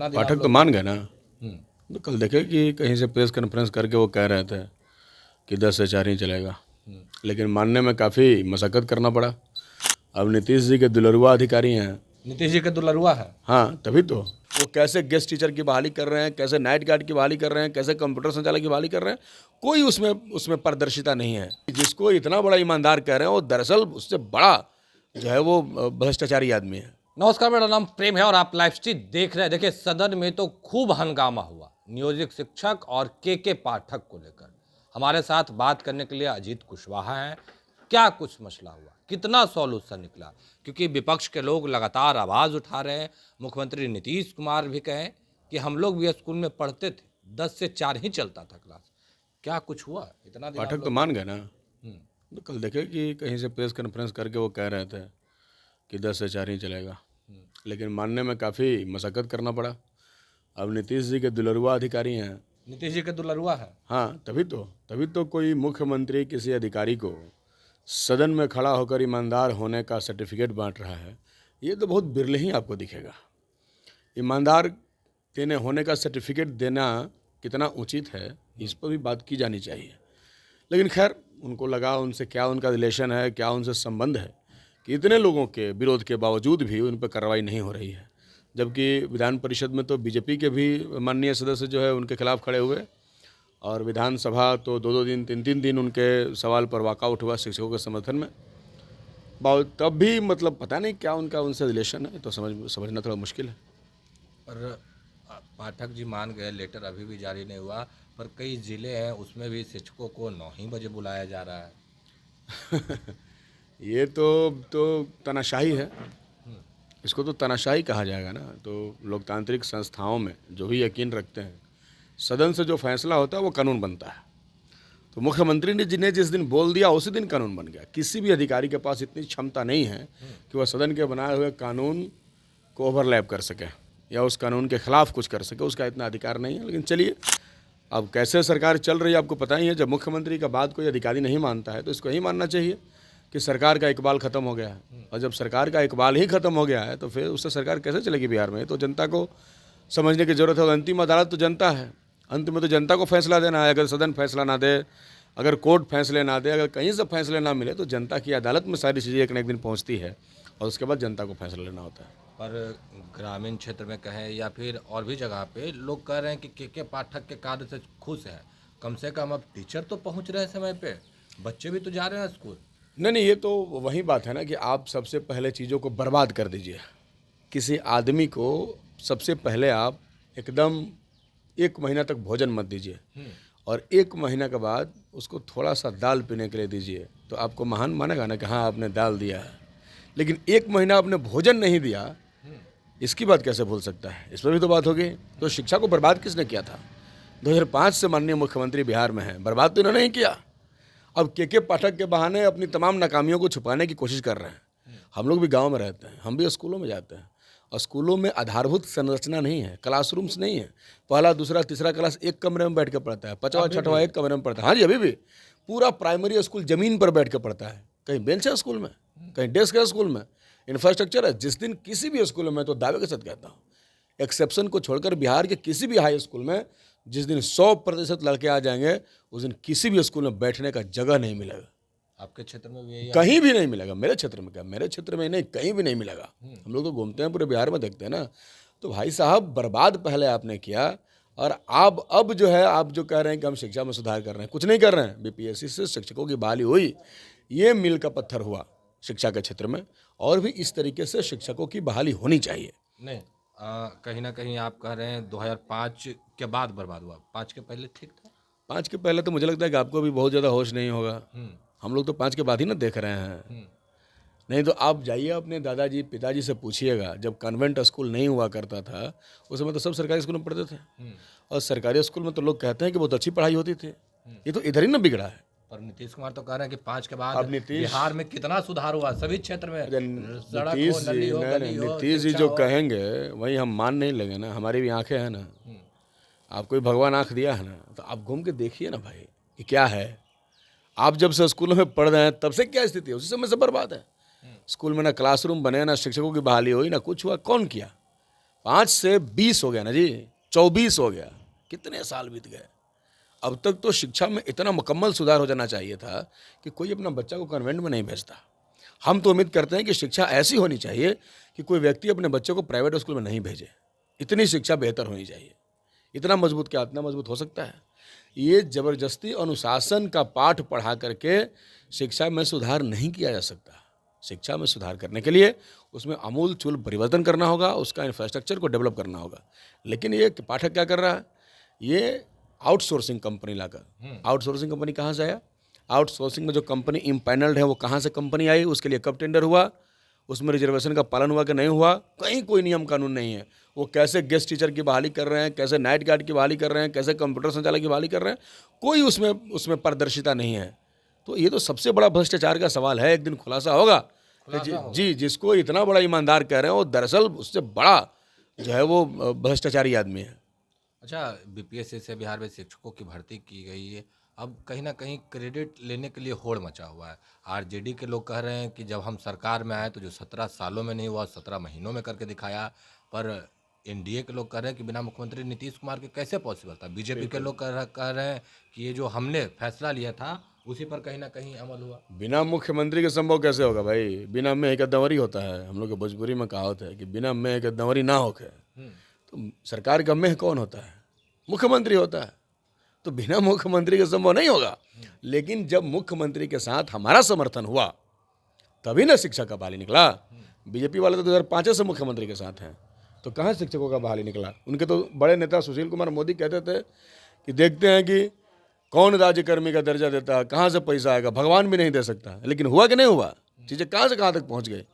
कितना दिन आप पाठक तो लोग। मान गए ना। हम्म, तो कल देखे कि कहीं से प्रेस कॉन्फ्रेंस करके वो कह रहे थे कि 10 से 4 ही चलेगा, लेकिन मानने में काफ़ी मशक्क़त करना पड़ा। अब नीतीश जी के दुलरुआ अधिकारी हैं। नीतीश जी के दुलरुआ है। हाँ, तभी तो वो कैसे गेस्ट टीचर की बहाली कर रहे हैं, कैसे नाइट गार्ड की बहाली कर रहे हैं, कैसे कंप्यूटर संचालक की बहाली कर रहे हैं, कोई उसमें उसमें पारदर्शिता नहीं है। जिसको इतना बड़ा ईमानदार कह रहे हैं वो दरअसल उससे बड़ा जो है वो भ्रष्टाचारी आदमी है। नमस्कार, मेरा नाम प्रेम है और आप लाइव स्ट्रीम देख रहे हैं। देखिए, सदन में तो खूब हंगामा हुआ नियोजित शिक्षक और के पाठक को लेकर। हमारे साथ बात करने के लिए अजीत कुशवाहा हैं। क्या कुछ मसला हुआ, कितना सॉल्यूशन निकला, क्योंकि विपक्ष के लोग लगातार आवाज उठा रहे हैं। मुख्यमंत्री नीतीश कुमार भी कहें कि हम लोग भी स्कूल में पढ़ते थे, 10 से 4 ही चलता था क्लास। क्या कुछ हुआ इतना दिन आप पाठक तो लोग। मान गए ना। तो कल देखे कि कहीं से प्रेस कॉन्फ्रेंस करके वो कह रहे थे कि 10 से 4 ही चलेगा, लेकिन मानने में काफ़ी मशक्क़त करना पड़ा। अब नीतीश जी के दुलरुआ अधिकारी हैं। नीतीश जी के दुलरुआ है। हाँ, तभी तो कोई मुख्यमंत्री किसी अधिकारी को सदन में खड़ा होकर ईमानदार होने का सर्टिफिकेट बांट रहा है। ये तो बहुत बिरले ही आपको दिखेगा। ईमानदार देने होने का सर्टिफिकेट देना कितना उचित है, इस पर भी बात की जानी चाहिए। लेकिन खैर, उनको लगा उनसे क्या उनका रिलेशन है, क्या उनसे संबंध है कि इतने लोगों के विरोध के बावजूद भी उन पर कार्रवाई नहीं हो रही है। जबकि विधान परिषद में तो बीजेपी के भी माननीय सदस्य जो है उनके खिलाफ खड़े हुए, और विधानसभा तो 2-2 दिन 3-3 दिन उनके सवाल पर वॉकआउट हुआ शिक्षकों के समर्थन में। तब भी मतलब पता नहीं क्या उनका उनसे रिलेशन है, तो समझना थोड़ा मुश्किल है। पर पाठक जी मान गए, लेटर अभी भी जारी नहीं हुआ, पर कई जिले हैं उसमें भी शिक्षकों को 9 ही बजे बुलाया जा रहा है। ये तो तानाशाही है। इसको तो तानाशाही कहा जाएगा ना। तो लोकतांत्रिक संस्थाओं में जो भी यकीन रखते हैं, सदन से जो फैसला होता है वो कानून बनता है। तो मुख्यमंत्री ने जिन्हें जिस दिन बोल दिया उसी दिन कानून बन गया। किसी भी अधिकारी के पास इतनी क्षमता नहीं है कि वह सदन के बनाए हुए कानून को ओवरलैप कर सके या उस कानून के खिलाफ कुछ कर सके, उसका इतना अधिकार नहीं है। लेकिन चलिए, अब कैसे सरकार चल रही है आपको पता ही है। जब मुख्यमंत्री का बात कोई अधिकारी नहीं मानता है तो इसको ही मानना चाहिए कि सरकार का इकबाल ख़त्म हो गया है। और जब सरकार का इकबाल ही ख़त्म हो गया है तो फिर उससे सरकार कैसे चलेगी बिहार में। तो जनता को समझने की ज़रूरत है। और अंतिम अदालत तो जनता है। अंत में तो जनता को फैसला देना है। अगर सदन फैसला ना दे, अगर कोर्ट फैसले ना दे, अगर कहीं से फैसले ना मिले, तो जनता की अदालत में सारी चीज़ें एक न एक दिन पहुँचती है और उसके बाद जनता को फैसला लेना होता है। पर ग्रामीण क्षेत्र में कहें या फिर और भी जगह पे लोग कह रहे हैं कि के पाठक के कार्य से खुश हैं। कम से कम अब टीचर तो पहुंच रहे हैं समय पे, बच्चे भी तो जा रहे हैं स्कूल। नहीं, ये तो वही बात है ना कि आप सबसे पहले चीज़ों को बर्बाद कर दीजिए। किसी आदमी को सबसे पहले आप एकदम 1 महीना तक भोजन मत दीजिए और 1 महीना के बाद उसको थोड़ा सा दाल पीने के लिए दीजिए, तो आपको महान मानेगा ना कि हाँ आपने दाल दिया है। लेकिन 1 महीना आपने भोजन नहीं दिया, इसकी बात कैसे भूल सकता है। इस पर भी तो बात होगी। तो शिक्षा को बर्बाद किसने किया था? 2005 से माननीय मुख्यमंत्री बिहार में हैं, बर्बाद तो इन्होंने नहीं किया। अब के पाठक के बहाने अपनी तमाम नाकामियों को छुपाने की कोशिश कर रहे हैं। हम लोग भी गांव में रहते हैं, हम भी स्कूलों में जाते हैं और स्कूलों में आधारभूत संरचना नहीं है, क्लासरूम्स नहीं है। पहला दूसरा तीसरा क्लास एक कमरे में बैठ के पढ़ता है, 5वां 6वां एक कमरे में पढ़ता है। हाँ जी, अभी भी पूरा प्राइमरी स्कूल ज़मीन पर बैठ के पढ़ता है। कहीं बेंच है स्कूल में, कहीं डेस्क है स्कूल में, इंफ्रास्ट्रक्चर है। जिस दिन किसी भी स्कूल में, तो दावे के साथ कहता हूँ, एक्सेप्शन को छोड़कर बिहार के किसी भी हाई स्कूल में जिस दिन 100% लड़के आ जाएंगे, उस दिन किसी भी स्कूल में बैठने का जगह नहीं मिलेगा। आपके क्षेत्र में भी यही कहीं भी नहीं मिलेगा। मेरे क्षेत्र में क्या, मेरे क्षेत्र में नहीं, कहीं भी नहीं मिलेगा। हम लोग तो घूमते हैं पूरे बिहार में, देखते हैं ना। तो भाई साहब, बर्बाद पहले आपने किया और आप अब जो है, आप जो कह रहे हैं कि हम शिक्षा में सुधार कर रहे हैं, कुछ नहीं कर रहे हैं। बीपीएससी से शिक्षकों की बहाली हुई, ये मील का पत्थर हुआ शिक्षा के क्षेत्र में। और भी इस तरीके से शिक्षकों की बहाली होनी चाहिए। नहीं, कहीं ना कहीं आप कह रहे हैं 2005 के बाद बर्बाद हुआ, 5 के पहले ठीक था। 5 के पहले तो मुझे लगता है कि आपको भी बहुत ज़्यादा होश नहीं होगा। हम लोग तो 5 के बाद ही ना देख रहे हैं। नहीं तो आप जाइए अपने दादाजी पिताजी से पूछिएगा, जब कन्वेंट स्कूल नहीं हुआ करता था उस समय तो सब सरकारी स्कूल में पढ़ते थे। और सरकारी स्कूल में तो लोग कहते हैं कि बहुत अच्छी पढ़ाई होती थी। ये तो इधर ही ना बिगड़ा है। पर नीतीश कुमार तो कह रहे हैं कि 5 के बाद अब नीतीश बिहार में कितना सुधार हुआ, सभी क्षेत्र में, सड़क हो, नीतीश नली जी हो, गली हो, नीतीश जी शिक्षा जो हो। कहेंगे वही हम मान नहीं लेंगे ना। हमारी भी आंखें हैं ना। आपको भी भगवान आंख दिया है ना, तो आप घूम के देखिए ना भाई कि क्या है। आप जब से स्कूलों में पढ़ रहे हैं तब से क्या स्थिति है, उसी समय से बर्बाद है। स्कूल में ना क्लासरूम बने, ना शिक्षकों की बहाली हुई, ना कुछ हुआ। कौन किया? 5 से 20 हो गया ना जी, 24 हो गया, कितने साल बीत गए। अब तक तो शिक्षा में इतना मुकम्मल सुधार हो जाना चाहिए था कि कोई अपना बच्चा को कन्वेंट में नहीं भेजता। हम तो उम्मीद करते हैं कि शिक्षा ऐसी होनी चाहिए कि कोई व्यक्ति अपने बच्चे को प्राइवेट स्कूल में नहीं भेजे। इतनी शिक्षा बेहतर होनी चाहिए। इतना मजबूत क्या, इतना मजबूत हो सकता है? ये ज़बरदस्ती अनुशासन का पाठ पढ़ा करके शिक्षा में सुधार नहीं किया जा सकता। शिक्षा में सुधार करने के लिए उसमें आमूल-चूल परिवर्तन करना होगा, उसका इंफ्रास्ट्रक्चर को डेवलप करना होगा। लेकिन ये पाठक क्या कर रहा है? ये आउटसोर्सिंग कंपनी लाकर, आउटसोर्सिंग कंपनी कहाँ से आया? आउटसोर्सिंग में जो कंपनी इम्पैनल्ड है वो कहाँ से कंपनी आई? उसके लिए कब टेंडर हुआ? उसमें रिजर्वेशन का पालन हुआ कि नहीं हुआ? कहीं कोई नियम कानून नहीं है। वो कैसे गेस्ट टीचर की बहाली कर रहे हैं, कैसे नाइट गार्ड की बहाली कर रहे हैं, कैसे कंप्यूटर संचालक की बहाली कर रहे हैं, कोई उसमें पारदर्शिता नहीं है। तो ये तो सबसे बड़ा भ्रष्टाचार का सवाल है। एक दिन खुलासा होगा कि जी जिसको इतना बड़ा ईमानदार कह रहे हैं वो दरअसल उससे बड़ा जो है वो भ्रष्टाचारी आदमी है। अच्छा, बीपीएससी से बिहार में शिक्षकों की भर्ती की गई है। अब कहीं ना कहीं क्रेडिट लेने के लिए होड़ मचा हुआ है। आरजेडी के लोग कह रहे हैं कि जब हम सरकार में आए तो जो 17 सालों में नहीं हुआ 17 महीनों में करके दिखाया। पर एनडीए के लोग कह रहे हैं कि बिना मुख्यमंत्री नीतीश कुमार के कैसे पॉसिबल था। बीजेपी के लोग कह रहे हैं कि ये जो हमने फैसला लिया था उसी पर कहीं ना कहीं अमल हुआ। बिना मुख्यमंत्री के संभव कैसे होगा भाई? बिना में एक दंवरी होता है। हम लोग के भोजपुरी में कहावत है कि बिना में एक दंवरी ना होके। तो सरकार का मेह कौन होता है? मुख्यमंत्री होता है। तो बिना मुख्यमंत्री के संभव नहीं होगा। लेकिन जब मुख्यमंत्री के साथ हमारा समर्थन हुआ तभी ना शिक्षा का बहाली निकला। बीजेपी वाले तो 2005 से मुख्यमंत्री के साथ हैं, तो कहाँ शिक्षकों का बहाली निकला? उनके तो बड़े नेता सुशील कुमार मोदी कहते थे कि देखते हैं कि कौन राज्यकर्मी का दर्जा देता है, कहाँ से पैसा आएगा, भगवान भी नहीं दे सकता। लेकिन हुआ कि नहीं हुआ? चीज़ें कहाँ से कहाँ तक पहुँच गई।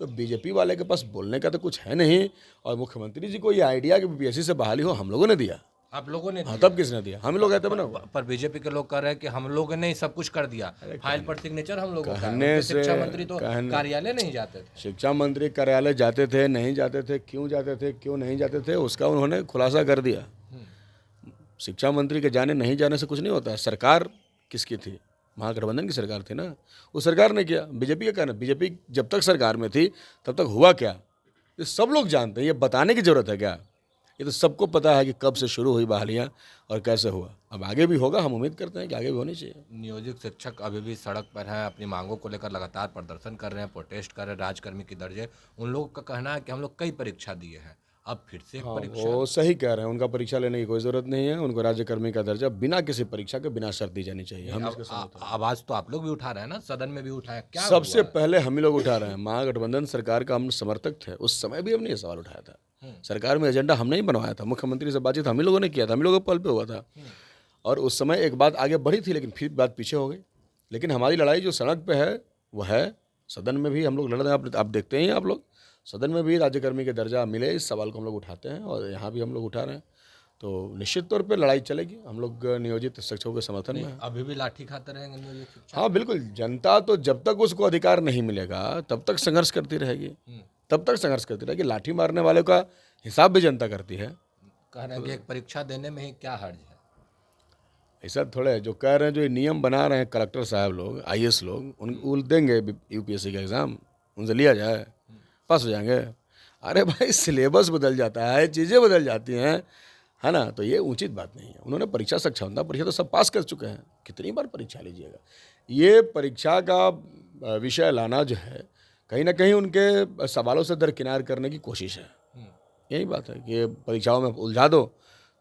तो बीजेपी वाले के पास बोलने का तो कुछ है नहीं। और मुख्यमंत्री जी को ये आइडिया कि बीपीएससी से बहाली हो हम लोगों ने दिया। आप लोगों ने हाँ, तब किसने दिया? हम लोग आए तब ना। पर बीजेपी के लोग कह रहे हैं कि हम लोगों ने ही सब कुछ कर दिया। फाइल पर सिग्नेचर हम लोगों का है। कहने उनके से शिक्षा मंत्री तो कार्यालय नहीं जाते थे। शिक्षा मंत्री कार्यालय जाते थे, नहीं जाते थे, क्यों जाते थे, क्यों नहीं जाते थे, उसका उन्होंने खुलासा कर दिया। शिक्षा मंत्री के जाने नहीं जाने से कुछ नहीं होता है। सरकार किसकी थी? महागठबंधन की सरकार थी ना। उस सरकार ने किया। बीजेपी का कहना, बीजेपी जब तक सरकार में थी तब तक हुआ क्या, ये सब लोग जानते हैं। ये बताने की जरूरत है क्या? ये तो सबको पता है कि कब से शुरू हुई बहालियाँ और कैसे हुआ। अब आगे भी होगा, हम उम्मीद करते हैं कि आगे भी होनी चाहिए। नियोजित शिक्षक अभी भी सड़क पर हैं, अपनी मांगों को लेकर लगातार प्रदर्शन कर रहे हैं, प्रोटेस्ट कर रहे हैं, राजकर्मी की दर्जे। उन लोगों का कहना है कि हम लोग कई परीक्षा दिए हैं, अब फिर से एक हाँ, परीक्षा। वो सही कह रहे हैं। उनका परीक्षा लेने की कोई ज़रूरत नहीं है। उनको राज्यकर्मी का दर्जा बिना किसी परीक्षा के बिना शर्त दी जानी चाहिए। हम इसके साथ हैं। आवाज तो आप लोग भी उठा रहे हैं ना, सदन में भी उठाए, क्या सबसे हुआ? पहले हम ही लोग उठा रहे हैं। महागठबंधन सरकार का हम समर्थक थे, उस समय भी हमने ये सवाल उठाया था। सरकार में एजेंडा हमने ही बनवाया था। मुख्यमंत्री से बातचीत हम ही लोगों ने किया था, हम ही लोगों के पल पे हुआ था। और उस समय एक बात आगे बढ़ी थी, लेकिन फिर बात पीछे हो गई। लेकिन हमारी लड़ाई जो सड़क पे है वो है। सदन में भी हम लोग लड़ रहे हैं। आप देखते हैं, आप लोग सदन में भी राज्यकर्मी के दर्जा मिले, इस सवाल को हम लोग उठाते हैं और यहाँ भी हम लोग उठा रहे हैं। तो निश्चित तौर पे लड़ाई चलेगी। हम लोग नियोजित शिक्षकों के समर्थन में हैं। अभी भी लाठी खाते रहेंगे नियोजित शिक्षक? हाँ बिल्कुल। जनता तो जब तक उसको अधिकार नहीं मिलेगा तब तक संघर्ष करती रहेगी, तब तक संघर्ष करती रहेगी। लाठी मारने वालों का हिसाब भी जनता करती है। कह रहे हैं कि एक परीक्षा देने में ही क्या हर्ज है। ऐसा थोड़ा है। जो कह रहे हैं, जो ये नियम बना रहे हैं कलेक्टर साहब लोग, आईएएस लोग, उन देंगे यूपीएससी का एग्ज़ाम, उनसे लिया जाए, पास हो जाएंगे। अरे भाई, सिलेबस बदल जाता है, चीज़ें बदल जाती हैं, है ना। तो ये उचित बात नहीं है। उन्होंने परीक्षा सक्षमता परीक्षा तो सब पास कर चुके हैं। कितनी बार परीक्षा लीजिएगा? ये परीक्षा का विषय लाना जो है कहीं ना कहीं उनके सवालों से दरकिनार करने की कोशिश है। यही बात है कि ये परीक्षाओं में उलझा दो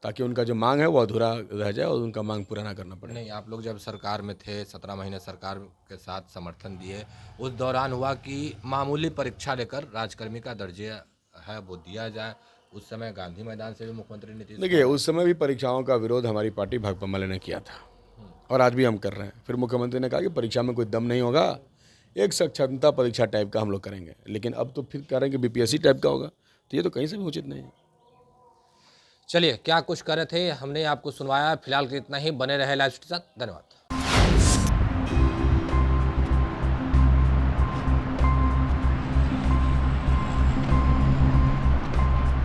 ताकि उनका जो मांग है वो अधूरा रह जाए और उनका मांग पूरा ना करना पड़े। नहीं, आप लोग जब सरकार में थे, 17 महीने सरकार के साथ समर्थन दिए, उस दौरान हुआ कि मामूली परीक्षा लेकर राजकर्मी का दर्जा है वो दिया जाए। उस समय गांधी मैदान से भी मुख्यमंत्री नीतीश देखिए, उस समय भी परीक्षाओं का विरोध हमारी पार्टी भाकपा माले ने किया था और आज भी हम कर रहे हैं। फिर मुख्यमंत्री ने कहा कि परीक्षा में कोई दम नहीं होगा, एक सक्षमता परीक्षा टाइप का हम लोग करेंगे। लेकिन अब तो फिर कह रहे हैं कि बीपीएससी टाइप का होगा। तो ये तो कहीं से भी उचित नहीं है। चलिए, क्या कुछ कर रहे थे हमने आपको सुनवाया। फिलहाल के इतना ही। बने रहे लाइव के साथ। धन्यवाद।